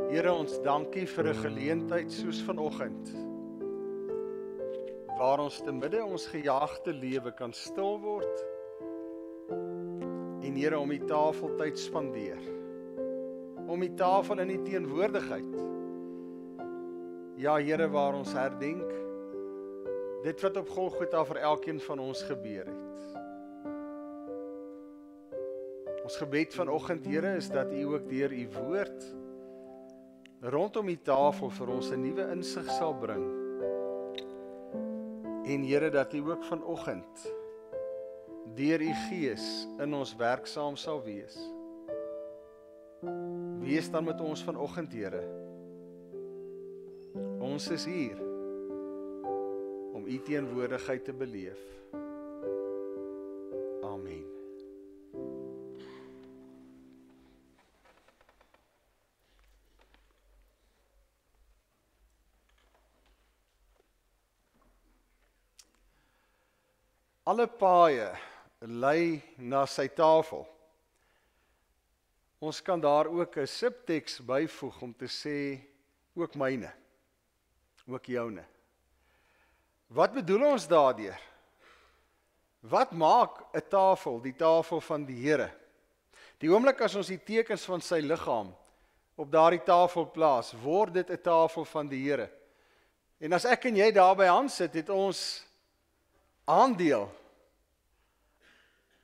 Here, ons dankie vir 'n geleentheid soos vanoggend, waar ons te midde ons gejaagde lewe kan stil word en Here, om die tafeltyd spandeer, om die tafel in die teenwoordigheid. Ja, Here, waar ons herdenk dit wat op Golgotha vir elkeen van ons gebeur het. Ons gebed vanoggend, Here, is dat U ook deur U woord rondom die tafel vir ons 'n nuwe insig sal bring. En Here, dat U ook vanoggend deur U Gees in ons werksaam sal wees. Wees dan met ons vanoggend, Here. Ons is hier om U teenwoordigheid te beleef. Amen. Alle paaie lei na sy tafel. Ons kan daar ook 'n subteks byvoeg om te sê, ook myne, ook joune. Wat bedoel ons daardeur? Wat maak 'n tafel, die tafel van die Here? Die oomblik as ons die tekens van sy liggaam op daardie tafel plaas, word dit 'n tafel van die Here. En as ek en jy daar by hand sit, het ons aandeel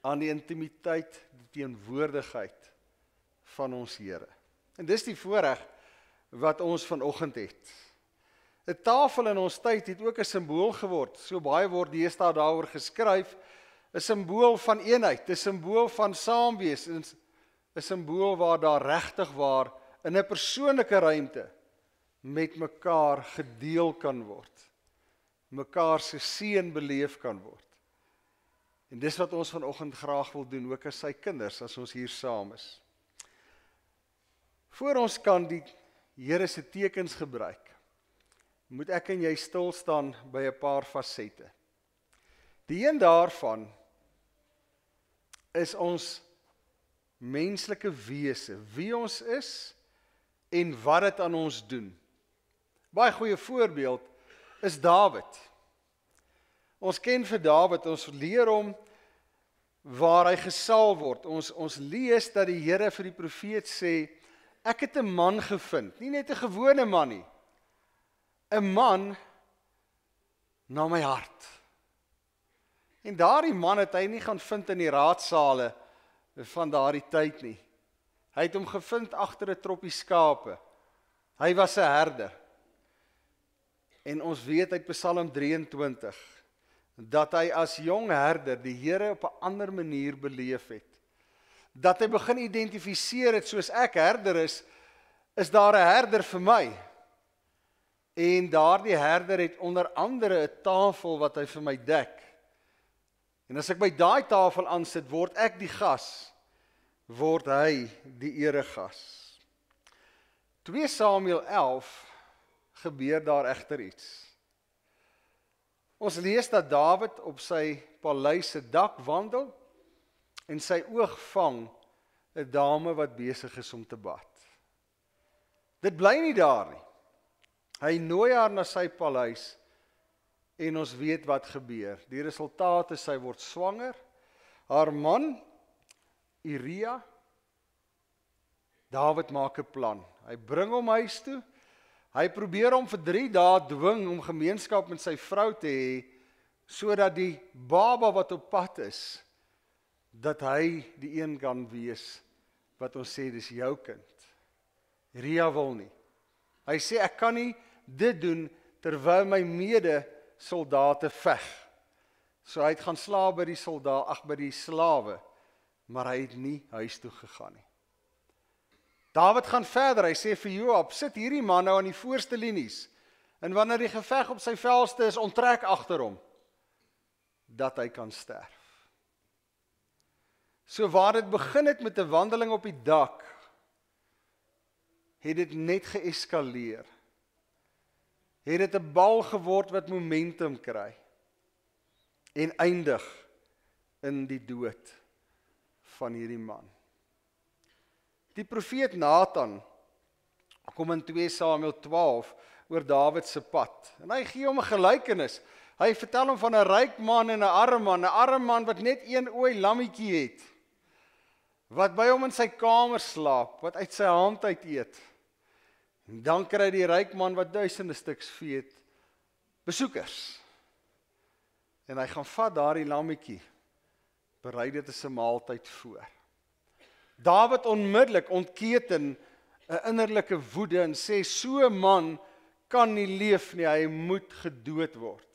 aan die intimiteit, die teenwoordigheid van ons Here. En dis die voorreg wat ons vanoggend het. 'n Tafel in ons tyd het ook 'n simbool geword. So baie word deesdae daaroor geskryf. 'n Simbool van eenheid, 'n simbool van saamwees, 'n simbool waar daar regtig waar in 'n persoonlike ruimte met mekaar gedeel kan word. Mekaar se seën beleef kan word. En dis wat ons vanoggend graag wil doen, ook as sy kinders, as ons hier saam is. Voor ons kan die Here se tekens gebruik, moet ek en jy stil staan by 'n paar fasette. Die een daarvan is ons menslike wese, wie ons is en wat dit aan ons doen. Baie goeie voorbeeld is Dawid. Ons ken vir Dawid, ons leer hom waar hy gesalf word. Ons lees dat die Here vir die profeet sê, ek het 'n man gevind, nie net 'n gewone man nie, 'n man na my hart. En daardie man het hy nie gaan vind in die raadsale van daardie tyd nie. Hy het hom gevind agter 'n troppie skape. Hy was 'n herder. En ons weet uit Psalm 23, dat hy as jong herder die Here op 'n ander manier beleef het. Dat hy begin identifiseer het, soos ek herder is daar 'n herder vir my. En daardie herder het onder andere 'n tafel wat hy vir my dek. En as ek by daai tafel aansit, word ek die gas, word hy die eregas. 2 Samuel 11 gebeur daar egter iets. Ons lees dat Dawid op sy paleis se dak wandel en sy oog vang 'n dame wat besig is om te bad. Dit bly nie daar nie. Hy nooi haar na sy paleis en ons weet wat gebeur. Die resultaat is sy word swanger. Haar man, Uria, Dawid maak 'n plan. Hy bring hom huis toe. Hy probeer hom vir 3 dae dwing om gemeenskap met sy vrou te hê, sodat die baba wat op pad is, dat hy die een kan wees, wat ons sê, dis jou kind. Ria wil nie. Hy sê, ek kan nie dit doen, terwyl my mede soldate veg. So hy het gaan slaap by die slawe, maar hy het nie huis toe gegaan nie. Dawid gaan verder, hy sê vir Joab, sit hierdie man nou aan die voorste linies, en wanneer die geveg op sy velste is, onttrek agter hom, dat hy kan sterf. So waar dit begin het met 'n wandeling op die dak, het dit net geeskaleer. Het dit 'n bal geword wat momentum kry, en eindig in die dood van hierdie man. Die profeet Nathan kom in 2 Samuel 12 oor Dawid se pad. En hy gee hom 'n gelykenis. Hy vertel hom van 'n ryk man en 'n arm man wat net een ooi lammetjie het, wat by hom in sy kamer slaap, wat uit sy hand uit eet. En dan kry die ryk man wat duisende stuks vee het, besoekers. En hy gaan vat daardie lammetjie, berei dit as 'n maaltyd voor. Dawid onmiddellik ontketen 'n innerlike woede en sê, so 'n man kan nie leef nie, hy moet gedood word.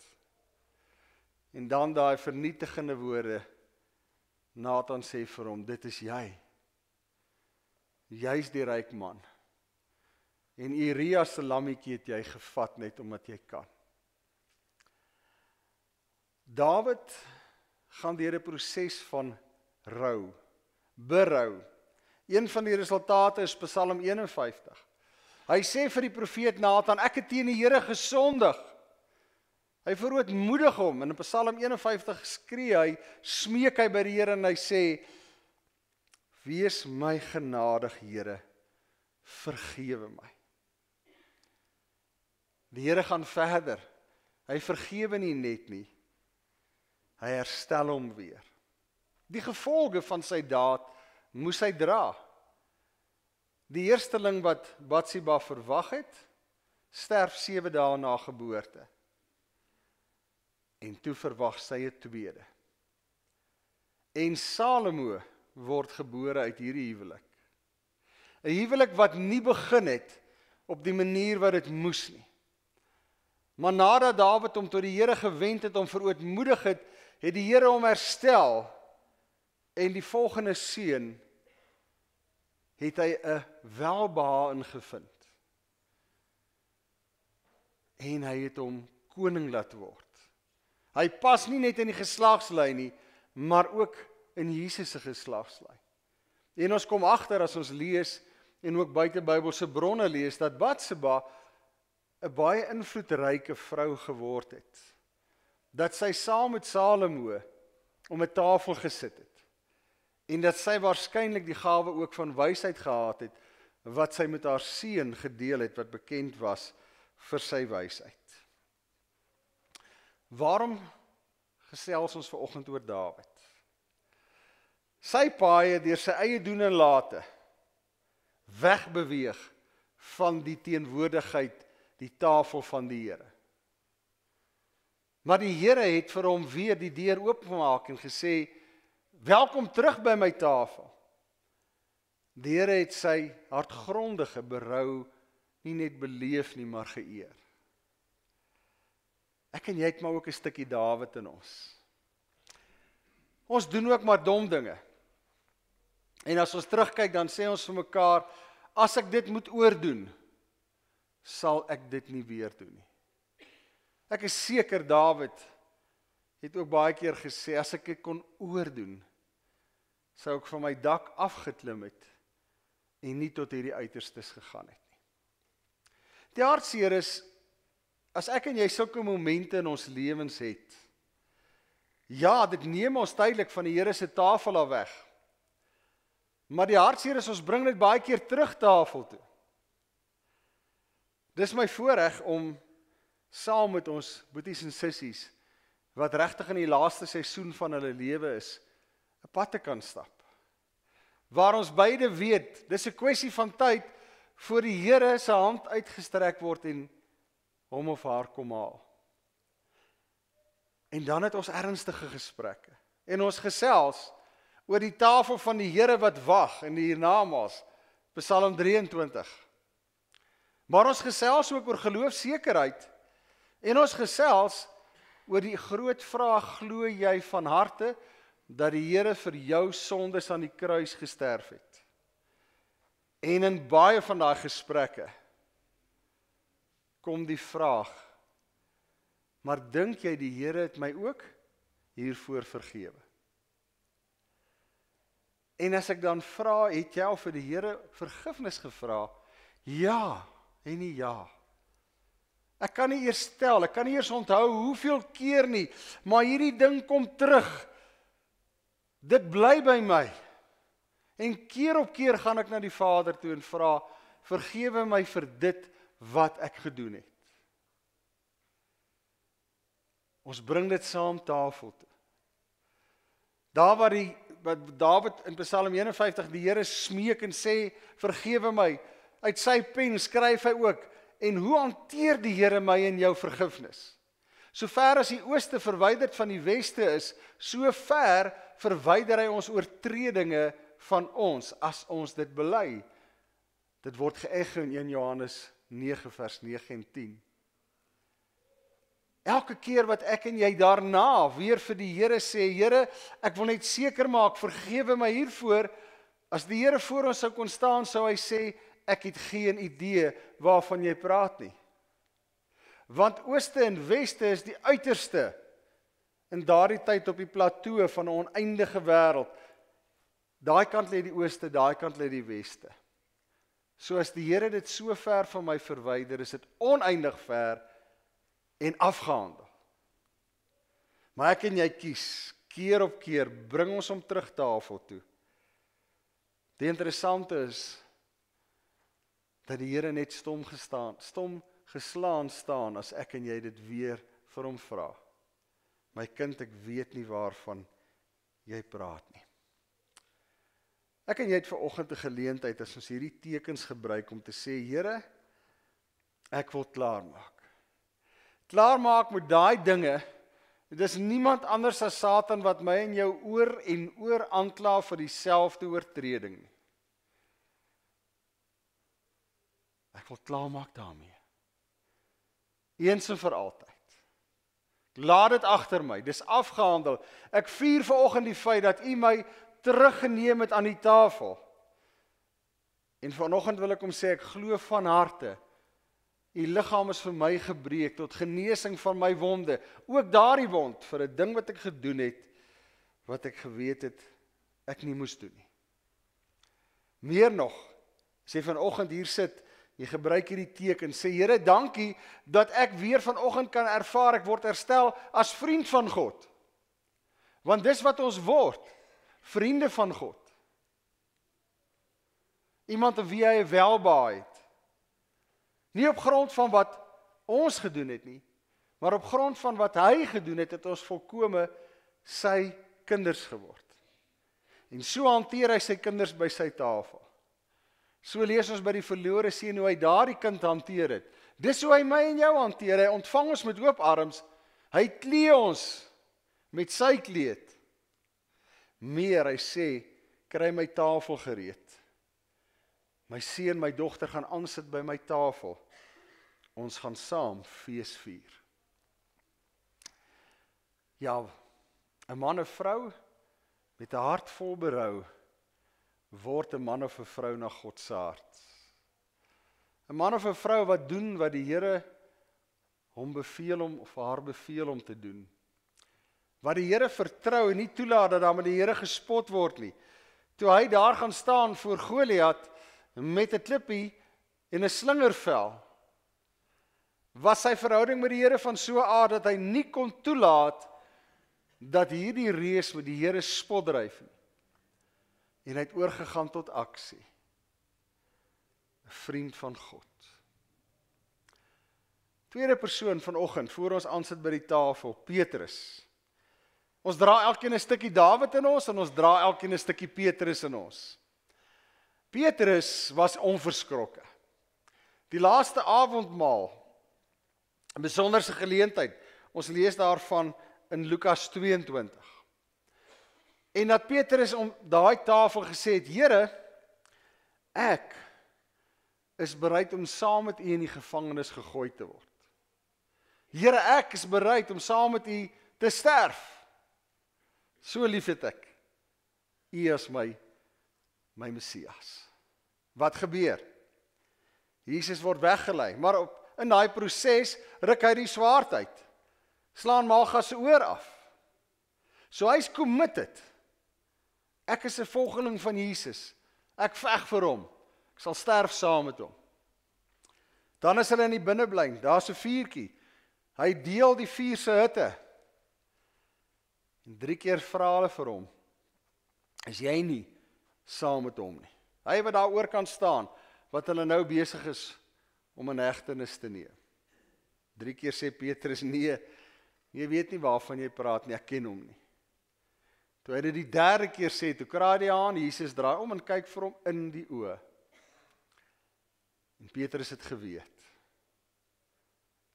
En dan daai vernietigende woorde, Nathan sê vir hom, dit is jy. Jy's die ryk man. En Uria se lammetjie het jy gevat net omdat jy kan. Dawid gaan deur 'n proses van rou, berou. Een van die resultate is Psalm 51. Hy sê vir die profeet Nathan, ek het teen die Here gesondig. Hy verootmoedig hom. In Psalm 51 skree hy, smeek hy by die Here en hy sê, wees my genadig, Here, vergewe my. Die Here gaan verder. Hy vergewe nie net nie. Hy herstel hom weer. Die gevolge van sy daad moes hy dra. Die eersteling wat Batsheba verwag het, sterf 7 dae na geboorte. En toe verwag sy 'n tweede. En Salomo word gebore uit hierdie huwelik. 'n Huwelik wat nie begin het op die manier wat dit moes nie. Maar nadat Dawid hom tot die Here gewend het, hom verootmoedig het, het die Here hom herstel, en die volgende seun het hy 'n welbehae ingevind. En hy het hom koning laat word. Hy pas nie net in die geslagslyn nie, maar ook in Jesus se geslagslyn. En ons kom agter as ons lees, en ook buite Bybelse bronne lees, dat Batsheba 'n baie invloedryke vrou geword het. Dat sy saam met Salomo om 'n tafel gesit het. En dat sy waarskynlik die gawe ook van wysheid gehad het, wat sy met haar seun gedeel het, wat bekend was vir sy wysheid. Waarom gesels ons vanoggend oor Dawid? Sy paai het deur sy eie doen en late wegbeweeg van die teenwoordigheid, die tafel van die Here. Maar die Here het vir hom weer die deur oopgemaak en gesê, welkom terug by my tafel. Die Here het sy hartgrondige berou nie net beleef nie, maar geëer. Ek en jy het maar ook 'n stukkie Dawid in ons. Ons doen ook maar dom dinge. En as ons terugkyk, dan sê ons vir mekaar, as ek dit moet oordoen, sal ek dit nie weer doen nie. Ek is seker Dawid het ook baie keer gesê, as ek dit kon oordoen, sou ek van my dak afgeklim het en nie tot hierdie uiterstes gegaan het nie. Die hartseer is, as ek en jy sulke momente in ons lewens het, ja, dit neem ons tydelik van die Here se tafel af weg, maar die hartseer is, ons bring dit baie keer terug tafel toe. Dis my voorreg om saam met ons boeties en sissies, wat regtig in die laaste seisoen van hulle lewe is, 'n pad te kan stap. Waar ons beide weet, dis 'n kwessie van tyd, voor die Here se hand uitgestrek word en hom of haar kom haal. En dan het ons ernstige gesprekke. En ons gesels oor die tafel van die Here wat wag in die hiernamaals, Psalm 23. Maar ons gesels ook oor geloofsekerheid. En ons gesels oor die groot vraag, glo jy van harte dat die Here vir jou sondes aan die kruis gesterf het? En in baie van daai gesprekke kom die vraag, maar dink jy die Here het my ook hiervoor vergewe? En as ek dan vra, het jy al vir die Here vergifnis gevra? Ja en nie ja. Ek kan nie eers tel, ek kan nie eers onthou hoeveel keer nie, maar hierdie ding kom terug. Dit bly by my. En keer op keer gaan ek na die Vader toe en vra, vergewe my vir dit wat ek gedoen het. Ons bring dit saam tafel toe. Daar wat Dawid in Psalm 51 die Here smeek en sê, vergewe my, uit sy pen skryf hy ook, en hoe hanteer die Here my in jou vergifnis? So ver as die ooste verwyderd van die weste is, so ver verwyder hy ons oortredinge van ons, as ons dit bely. Dit word geëcho in 1 Johannes 9 vers 9 en 10. Elke keer wat ek en jy daarna weer vir die Here sê, Here, ek wil net seker maak, vergewe my hiervoor, as die Here voor ons sou kon staan, sou hy sê, ek het geen idee waarvan jy praat nie. Want ooste en weste is die uiterste in daardie tyd op die plateau van 'n oneindige wêreld. Daai kant lê die ooste, daai kant lê die weste. So as die Here dit so ver van my verwyder, is dit oneindig ver en afgehandel. Maar ek en jy kies, keer op keer, bring ons hom terug tafel toe. Die interessante is, dat die Here net stom geslaan staan, as ek en jy dit weer vir hom vra. My kind, ek weet nie waarvan jy praat nie. Ek en jy het vanoggend 'n geleentheid, as ons hierdie tekens gebruik, om te sê, Here, ek wil klaarmaak. Klaarmaak met daai dinge, dit is niemand anders as Satan wat my en jou oor en oor aankla vir dieselfde oortreding nie. Ek wil klaarmaak daarmee. Eens en vir altyd. Laat dit agter my, dis afgehandel. Ek vier vanoggend die feit dat U my teruggeneem het aan die tafel. En vanoggend wil ek hom sê, ek glo van harte, U liggaam is vir my gebreek tot genesing van my wonde. Ook daardie wond vir 'n ding wat ek gedoen het, wat ek geweet het, ek nie moes doen nie. Meer nog, as jy vanoggend hier sit, jy gebruik hierdie teken, sê Here, dankie dat ek weer vanoggend kan ervaar, ek word herstel as vriend van God. Want dis wat ons word, vriende van God. Iemand op wie hy welbehae het. Nie op grond van wat ons gedoen het nie, maar op grond van wat hy gedoen het, het ons volkome sy kinders geword. En so hanteer hy sy kinders by sy tafel. So lees ons by die verlore seun hoe hy daardie kind hanteer het. Dis hoe hy my en jou hanteer. Hy ontvang ons met oop arms. Hy klee ons met sy kleed. Meer, hy sê, kry my tafel gereed. My seun, my dogter gaan aansit by my tafel. Ons gaan saam fees vier. Ja, 'n man en vrou met 'n hart vol berou word 'n man of 'n vrou na God se hart. 'n Man of 'n vrou wat doen wat die Here hom beveel om of haar beveel om te doen. Wat die Here vertrou en nie toelaat dat daar met die Here gespot word nie. Toe hy daar gaan staan voor Goliat met 'n klippie en 'n slingervel, was sy verhouding met die Here van so 'n aard dat hy nie kon toelaat dat hierdie reus met die Here spot dryf nie. En hy het oorgegaan tot aksie. 'n Vriend van God. Tweede persoon vanoggend, voor ons aansit by die tafel, Petrus. Ons dra elkeen 'n stukkie Dawid in ons, en ons dra elkeen 'n stukkie Petrus in ons. Petrus was onverskrokke. Die laaste avondmaal, 'n besonderse geleentheid, ons lees daarvan in Lukas 22. En dat Petrus om daai tafel gesê het, Here, ek is bereid om saam met U in die gevangenis gegooi te word. Here, ek is bereid om saam met U te sterf. So lief het ek U as my Messias. Wat gebeur? Jesus word weggelei, maar in daai proses ruk hy die swaard uit. Slaan Malgas se oor af. So hy's committed. Ek is 'n volgeling van Jesus. Ek veg vir hom. Ek sal sterf saam met hom. Dan is hulle in die binnebly. Daar's 'n vuurtjie. Hy deel die vuur se hitte. En 3 keer vra hulle vir hom, is jy nie saam met hom nie? Hy wat daar oor kan staan, wat hulle nou besig is om in hegtenis te neem. 3 keer sê Petrus, nee, jy weet nie waarvan jy praat nie, ek ken hom nie. Toe hy dit die 3de keer sê, toe kraai die haan, Jesus draai om en kyk vir hom in die oë. En Petrus het geweet,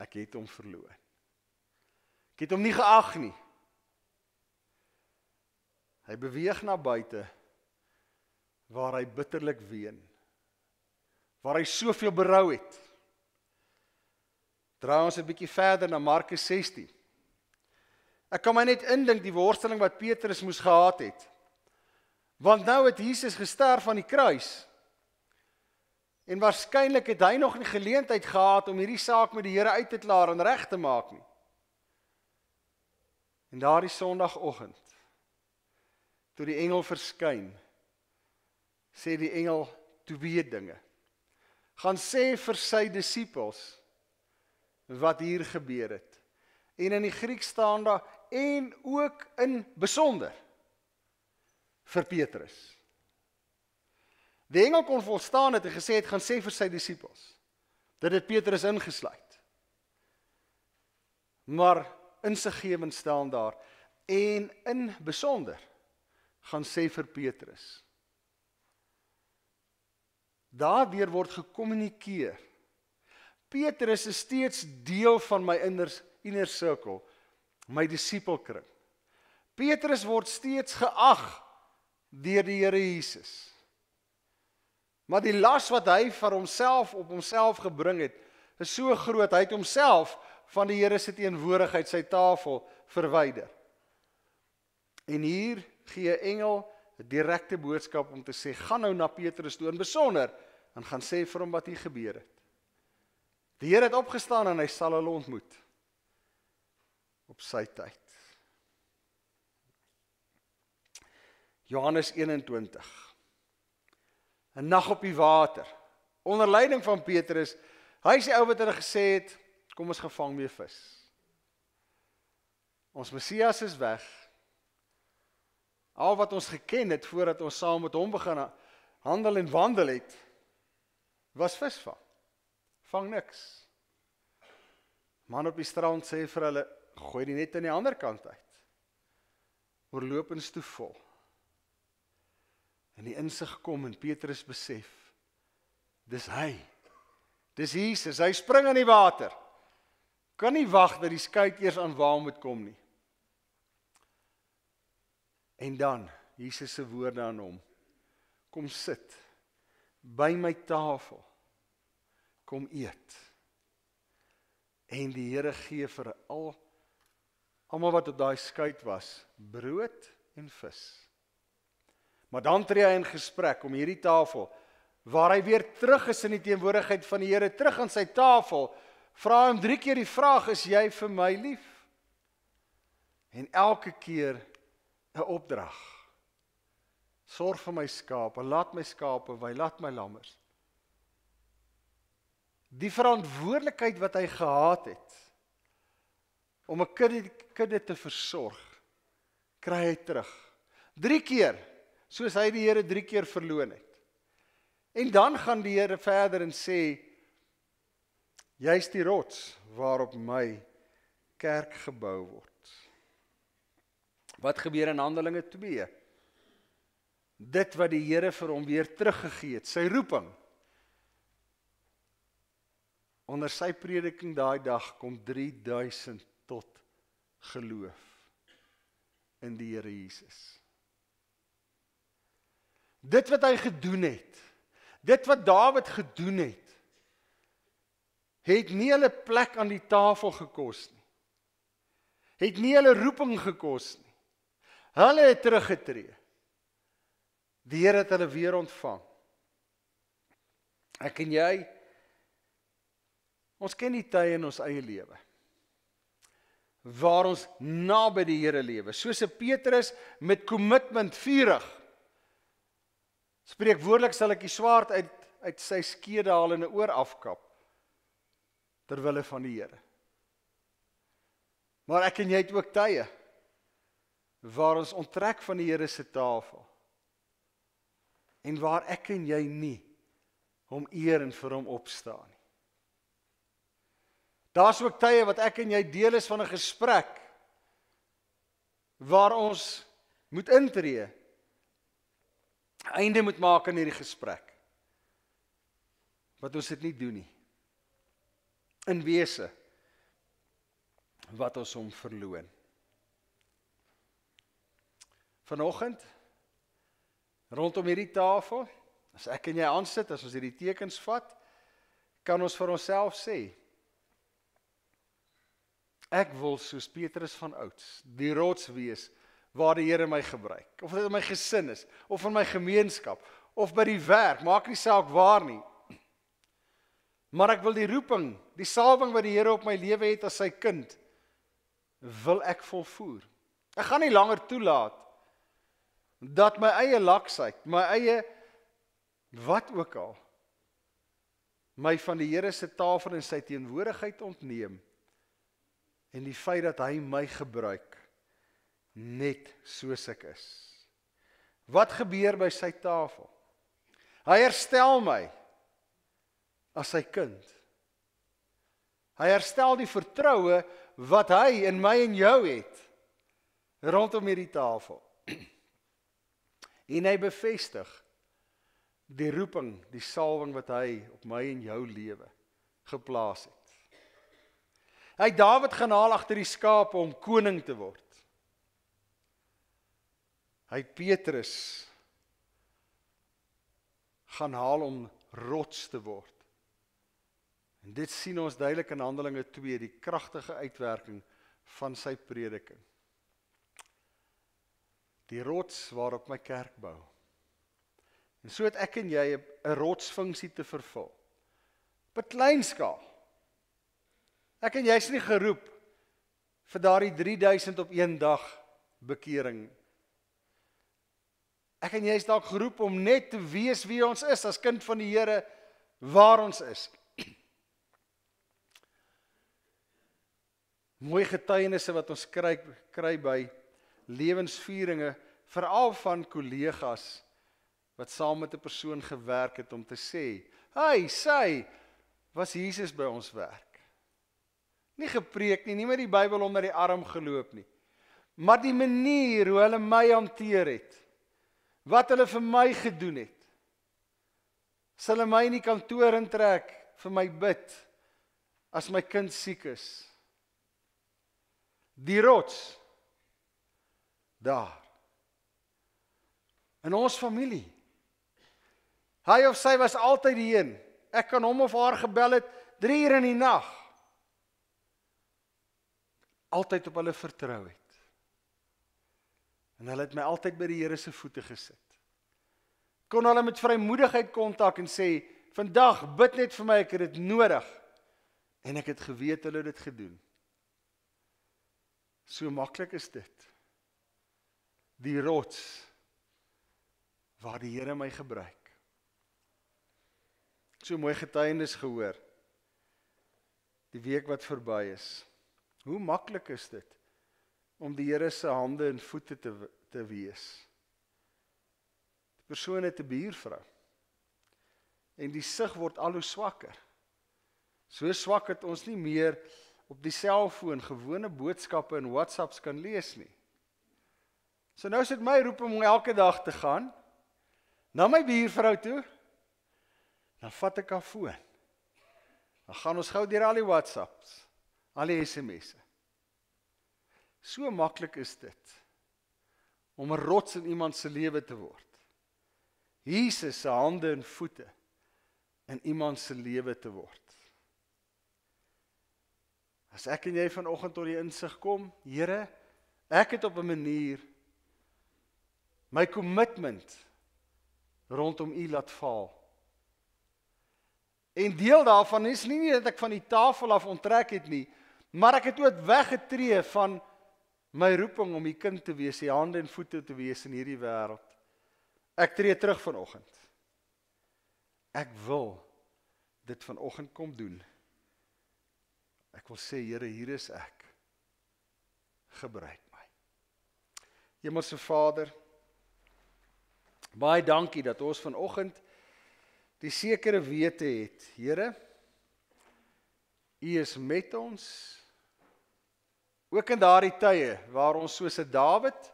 ek het hom verloor. Ek het hom nie geag nie. Hy beweeg na buite, waar hy bitterlik ween, waar hy soveel berou het. Draai ons 'n bietjie verder na Markus 16. Ek kan my net indink die worsteling wat Petrus moes gehad het. Want nou het Jesus gesterf aan die kruis. En waarskynlik het hy nog nie geleentheid gehad om hierdie saak met die Here uit te klaar en reg te maak nie. En daardie Sondagoggend, toe die engel verskyn, sê die engel 2 dinge. Gaan sê vir sy disippels wat hier gebeur het. En in die Grieks staan daar, en ook in besonder vir Petrus. Die engel kon volstaan het en gesê het, gaan sê vir sy disippels. Dit het Petrus ingesluit. Maar in sy gewens staan daar, en in besonder gaan sê vir Petrus. Daardeur word gekommunikeer. Petrus is steeds deel van my inner circle, my disipelkring. Petrus word steeds geag deur die Here Jesus. Maar die las wat hy vir homself op homself gebring het, is so groot, hy het homself van die Here se teenwoordigheid, sy tafel, verwyder. En hier gee 'n engel 'n direkte boodskap om te sê, gaan nou na Petrus toe, in besonder, en gaan sê vir hom wat hier gebeur het. Die Here het opgestaan en hy sal hulle ontmoet, op sy tyd. Johannes 21. 'n nag op die water, onder leiding van Petrus. Hy is die ou wat hulle gesê het, kom ons gevang weer vis. Ons Messias is weg. Al wat ons geken het, voordat ons saam met hom begin handel en wandel het, was visvang. Vang niks. Man op die strand sê vir hulle, gooi die net aan die ander kant uit. Oorlopends toe vol. En die insig kom en Petrus besef, dis hy. Dis Jesus, hy spring in die water. Kan nie wag dat die skei eers aan waar moet kom nie. En dan, Jesus se woorde aan hom, kom sit, by my tafel, kom eet. En die Here gee vir almal wat op daai skei was, brood en vis. Maar dan tree hy in gesprek om hierdie tafel, waar hy weer terug is in die teenwoordigheid van die Here, terug aan sy tafel, vra hom 3 keer die vraag, is jy vir my lief? En elke keer 'n opdrag. Sorg vir my skape, laat my skape wy, laat my lammers. Die verantwoordelikheid wat hy gehad het, om 'n kudde te versorg, kry hy terug. 3 keer, soos hy die Here 3 keer verloon het. En dan gaan die Here verder en sê, jy is die rots waarop my kerk gebou word. Wat gebeur in Handelinge 2? Dit wat die Here vir hom weer teruggegee het, sy roeping. Onder sy prediking daai dag kom 3000 tot geloof in die Here Jesus. Dit wat hy gedoen het, dit wat Dawid gedoen het nie hulle plek aan die tafel gekos nie. Het nie hulle roeping gekos nie. Hulle het teruggetree. Die Here het hulle weer ontvang. Ek en jy, ons ken die tye in ons eie lewe, waar ons naby die Here lewe, soos 'n Petrus met commitment, vurig. Spreekwoordelik sal ek die swaard uit sy skede haal en 'n oor afkap, terwille van die Here. Maar ek en jy het ook tye, waar ons onttrek van die Here se tafel, en waar ek en jy nie hom eer en vir hom opstaan nie. Daar's ook tye wat ek en jy deel is van 'n gesprek waar ons moet intree, einde moet maak aan hierdie gesprek, wat ons dit nie doen nie. In wese, wat ons hom verloon. Vanoggend, rondom hierdie tafel, as ek en jy aansit, as ons hierdie tekens vat, kan ons vir onsself sê, ek wil soos Petrus van ouds, die rots wees, waar die Here my gebruik, of dit in my gesin is, of in my gemeenskap, of by die werk, maak nie saak waar nie. Maar ek wil die roeping, die salwing wat die Here op my lewe het as sy kind, wil ek volvoer. Ek gaan nie langer toelaat, dat my eie laksheid, my eie, wat ook al, my van die Here se tafel en sy teenwoordigheid ontneem, en die feit dat hy my gebruik, net soos ek is. Wat gebeur by sy tafel? Hy herstel my as sy kind. Hy herstel die vertroue wat hy in my en jou het, rondom hierdie tafel. En hy bevestig die roeping, die salwing wat hy op my en jou lewe geplaas het. Hy het Dawid gaan haal agter die skape om koning te word. Hy het Petrus gaan haal om rots te word. En dit sien ons duidelik in Handelinge 2, die kragtige uitwerking van sy prediking. Die rots waarop my kerk bou. En so het ek en jy 'n rotsfunksie te vervul. Op 'n klein skaal. Ek en jy is nie geroep vir daardie 3000 op een dag bekering. Ek en jy is dalk geroep om net te wees wie ons is as kind van die Here, waar ons is. Mooi getuienisse wat ons kry by lewensvieringe, veral van kollegas wat saam met 'n persoon gewerk het om te sê, hy, sy, was Jesus by ons werk. Nie gepreek nie, nie met die Bybel onder die arm geloop nie, maar die manier hoe hulle my hanteer het, wat hulle vir my gedoen het, as hulle my in die kantoor intrek, vir my bid, as my kind siek is, die rots, daar, in ons familie, hy of sy was altyd die een, ek kan hom of haar gebel het, 3 uur in die nag, altyd op hulle vertrou het, en hulle het my altyd by die Here se voete gesit, kon hulle met vrymoedigheid kontak en sê, vandag bid net vir my, ek het dit nodig, en ek het geweet hulle het dit gedoen. So maklik is dit, die rots, waar die Here my gebruik. So mooi getuienis gehoor, die week wat verby is. Hoe maklik is dit, om die Here se hande en voete te wees. Die persoon het 'n buurvrou, en die sig word al hoe swakker. So swak dat ons nie meer op die selfoon gewone boodskappe en WhatsApps kan lees nie. So nou is dit my roep om elke dag te gaan, na my buurvrou toe, dan vat ek haar foon. Dan gaan ons gou deur al die WhatsApps, al die SMS'e. So maklik is dit, om 'n rots in iemand se lewe te word. Jesus se hande en voete, in iemand se lewe te word. As ek en jy vanoggend tot die insig kom, Here, ek het op 'n manier, my commitment, rondom U laat val. En deel daarvan is nie dat ek van die tafel af onttrek het nie, maar ek het ook weggetree van my roeping om U kind te wees, die hande en voete te wees in hierdie wêreld. Ek tree terug vanoggend. Ek wil dit vanoggend kom doen. Ek wil sê, Here, hier is ek. Gebruik my. Hemelse Vader, baie dankie dat ons vanoggend die sekere wete het, Here, U is met ons, ook in daardie tye waar ons soos 'n Dawid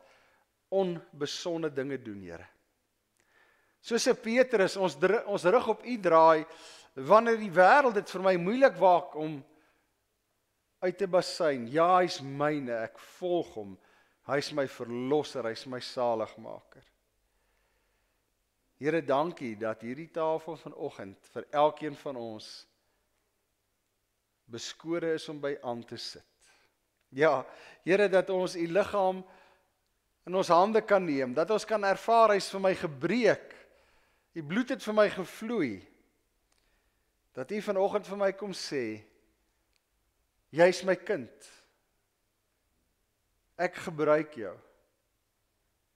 onbesonde dinge doen, Here. Soos 'n Petrus, ons rug op U draai, wanneer die wêreld dit vir my moeilik maak om uit te basyn. Ja, hy is myne, ek volg hom. Hy is my verlosser, hy is my saligmaker. Here, dankie dat hierdie tafel vanoggend vir elkeen van ons beskore is om by aan te sit. Ja, Here, dat ons U liggaam in ons hande kan neem, dat ons kan ervaar, hy is vir my gebreek, U bloed het vir my gevloei, dat U vanoggend vir my kom sê, jy is my kind, ek gebruik jou,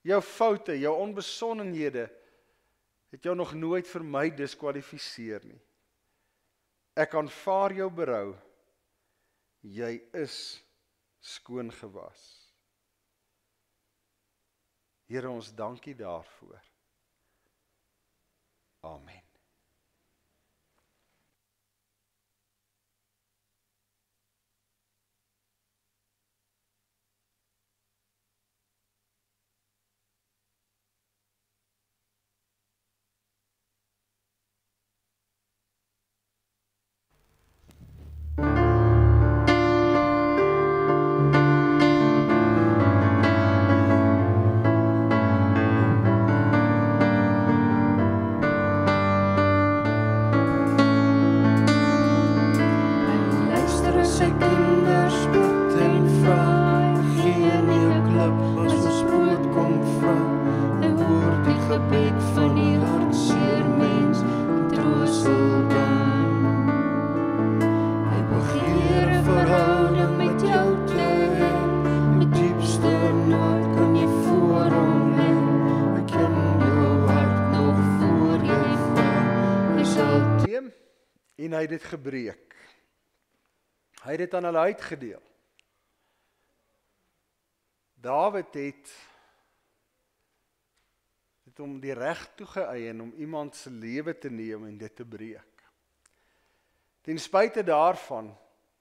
jou foute, jou onbesonnenhede, het jou nog nooit vir my diskwalifiseer nie. Ek aanvaar jou berou, jy is skoon gewas. Here, ons dankie daarvoor. Amen. En hy het dit gebreek. Hy het dit aan hulle uitgedeel. Dawid het hom die reg toegeëien om iemand se lewe te neem en dit te breek. Ten spyte daarvan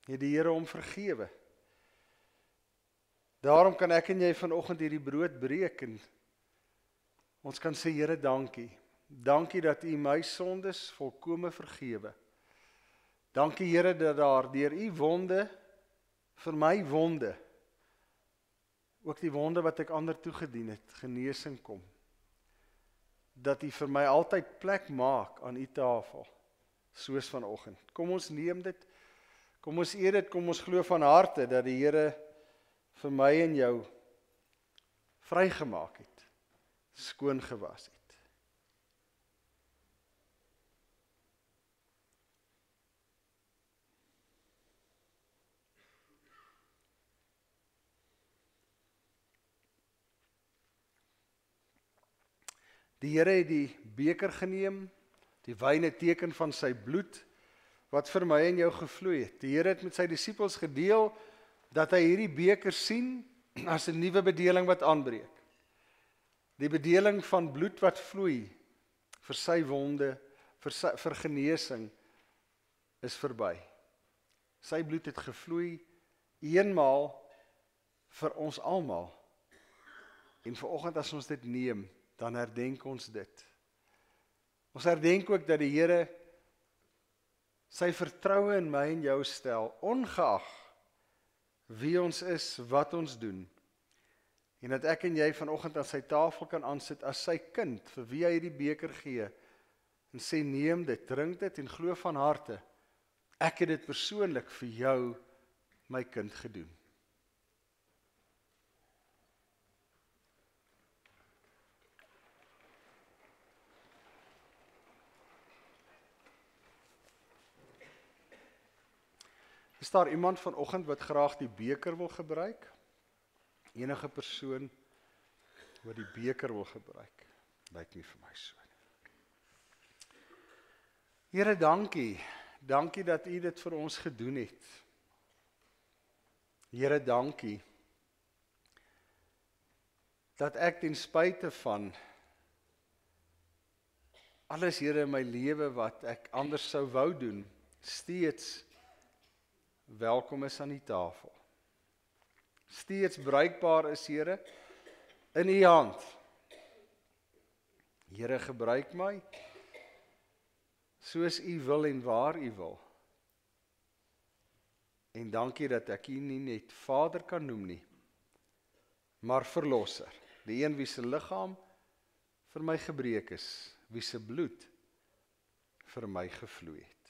het die Here hom vergewe. Daarom kan ek en jy vanoggend hierdie brood breek en ons kan sê, Here, dankie. Dankie dat U my sondes volkome vergewe. Dankie, Here, dat daar deur U wonde, vir my wonde, ook die wonde wat ek ander toegedien het, genesing kom. Dat U vir my altyd plek maak aan U tafel, soos vanoggend. Kom ons neem dit, kom ons eet dit, kom ons glo van harte, dat die Here vir my en jou vrygemaak het, skoon gewas het. Die Here het die beker geneem, die wyn 'n teken van sy bloed, wat vir my en jou gevloei het. Die Here het met sy disippels gedeel, dat hy hierdie beker sien, as 'n nuwe bedeling wat aanbreek. Die bedeling van bloed wat vloei, vir sy wonde, vir genesing, is verby. Sy bloed het gevloei, eenmaal, vir ons almal. En vanoggend as ons dit neem, dan herdenk ons dit. Ons herdenk ook dat die Here sy vertroue in my en jou stel, ongeag wie ons is, wat ons doen. En dat ek en jy vanoggend aan sy tafel kan aansit as sy kind, vir wie hy hierdie beker gee, en sê, neem dit, drink dit en glo van harte, ek het dit persoonlik vir jou, my kind, gedoen. Is daar iemand vanoggend wat graag die beker wil gebruik? Enige persoon wat die beker wil gebruik? Lyk nie vir my so nie. Here, dankie. Dankie dat U dit vir ons gedoen het. Here, dankie dat ek ten spyte van alles, Here, in my lewe wat ek anders sou wou doen, steeds welkom is aan die tafel. Steeds bruikbaar is, Here, in U hand. Here, gebruik my soos U wil en waar U wil. En dankie dat ek U nie net Vader kan noem nie, maar Verlosser, die een wie se liggaam vir my gebreek is, wie se bloed vir my gevloei het.